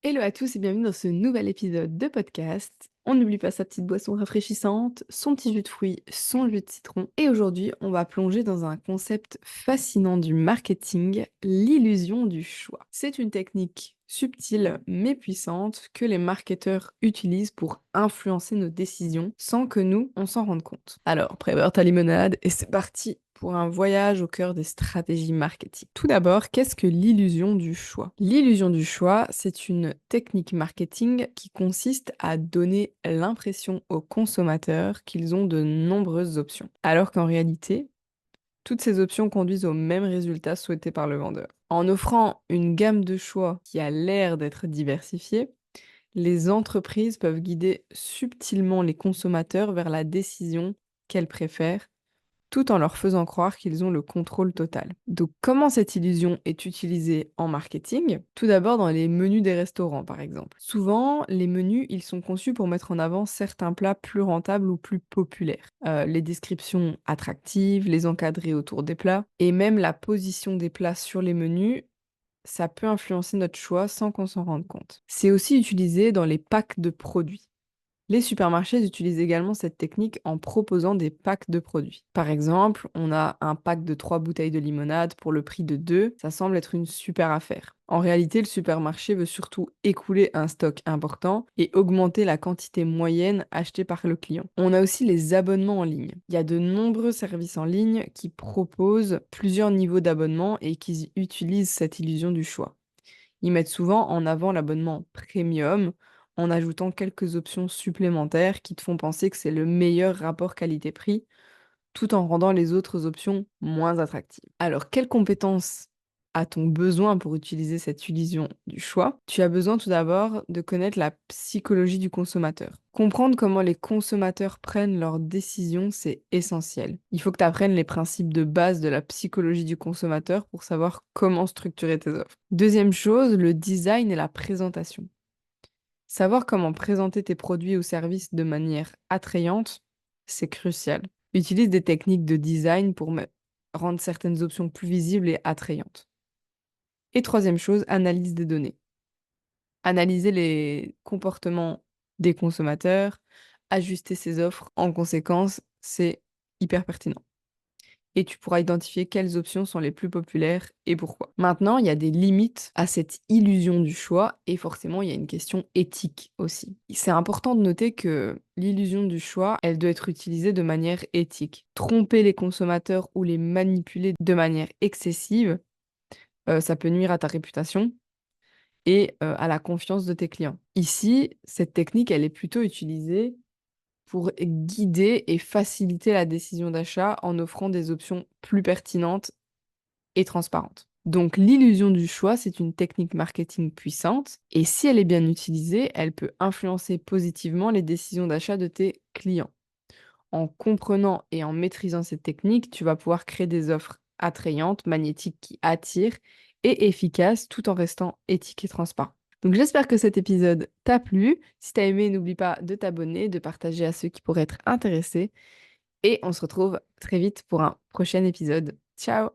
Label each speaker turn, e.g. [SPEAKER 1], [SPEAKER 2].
[SPEAKER 1] Hello à tous et bienvenue dans ce nouvel épisode de podcast. On n'oublie pas sa petite boisson rafraîchissante, son petit jus de fruits, son jus de citron. Et aujourd'hui, on va plonger dans un concept fascinant du marketing, l'illusion du choix. C'est une technique subtile mais puissante que les marketeurs utilisent pour influencer nos décisions sans que nous, on s'en rende compte. Alors, prépare ta limonade et c'est parti pour un voyage au cœur des stratégies marketing. Tout d'abord, qu'est-ce que l'illusion du choix? L'illusion du choix, c'est une technique marketing qui consiste à donner l'impression aux consommateurs qu'ils ont de nombreuses options, alors qu'en réalité, toutes ces options conduisent au même résultat souhaité par le vendeur. En offrant une gamme de choix qui a l'air d'être diversifiée, les entreprises peuvent guider subtilement les consommateurs vers la décision qu'elles préfèrent tout en leur faisant croire qu'ils ont le contrôle total. Donc comment cette illusion est utilisée en marketing? Tout d'abord dans les menus des restaurants par exemple. Souvent, les menus, ils sont conçus pour mettre en avant certains plats plus rentables ou plus populaires. Les descriptions attractives, les encadrés autour des plats, et même la position des plats sur les menus, ça peut influencer notre choix sans qu'on s'en rende compte. C'est aussi utilisé dans les packs de produits. Les supermarchés utilisent également cette technique en proposant des packs de produits. Par exemple, on a un pack de 3 bouteilles de limonade pour le prix de 2, ça semble être une super affaire. En réalité, le supermarché veut surtout écouler un stock important et augmenter la quantité moyenne achetée par le client. On a aussi les abonnements en ligne. Il y a de nombreux services en ligne qui proposent plusieurs niveaux d'abonnement et qui utilisent cette illusion du choix. Ils mettent souvent en avant l'abonnement premium en ajoutant quelques options supplémentaires qui te font penser que c'est le meilleur rapport qualité-prix, tout en rendant les autres options moins attractives. Alors, quelles compétences a-t-on besoin pour utiliser cette illusion du choix? Tu as besoin tout d'abord de connaître la psychologie du consommateur. Comprendre comment les consommateurs prennent leurs décisions, c'est essentiel. Il faut que tu apprennes les principes de base de la psychologie du consommateur pour savoir comment structurer tes offres. Deuxième chose, le design et la présentation. Savoir comment présenter tes produits ou services de manière attrayante, c'est crucial. Utilise des techniques de design pour rendre certaines options plus visibles et attrayantes. Et troisième chose, analyse des données. Analyser les comportements des consommateurs, ajuster ses offres en conséquence, c'est hyper pertinent. Et tu pourras identifier quelles options sont les plus populaires et pourquoi. Maintenant, il y a des limites à cette illusion du choix et forcément, il y a une question éthique aussi. C'est important de noter que l'illusion du choix, elle doit être utilisée de manière éthique. Tromper les consommateurs ou les manipuler de manière excessive, ça peut nuire à ta réputation et à la confiance de tes clients. Ici, cette technique, elle est plutôt utilisée pour guider et faciliter la décision d'achat en offrant des options plus pertinentes et transparentes. Donc l'illusion du choix, c'est une technique marketing puissante et si elle est bien utilisée, elle peut influencer positivement les décisions d'achat de tes clients. En comprenant et en maîtrisant cette technique, tu vas pouvoir créer des offres attrayantes, magnétiques qui attirent et efficaces tout en restant éthique et transparent. Donc j'espère que cet épisode t'a plu. Si t'as aimé, n'oublie pas de t'abonner, de partager à ceux qui pourraient être intéressés et on se retrouve très vite pour un prochain épisode. Ciao!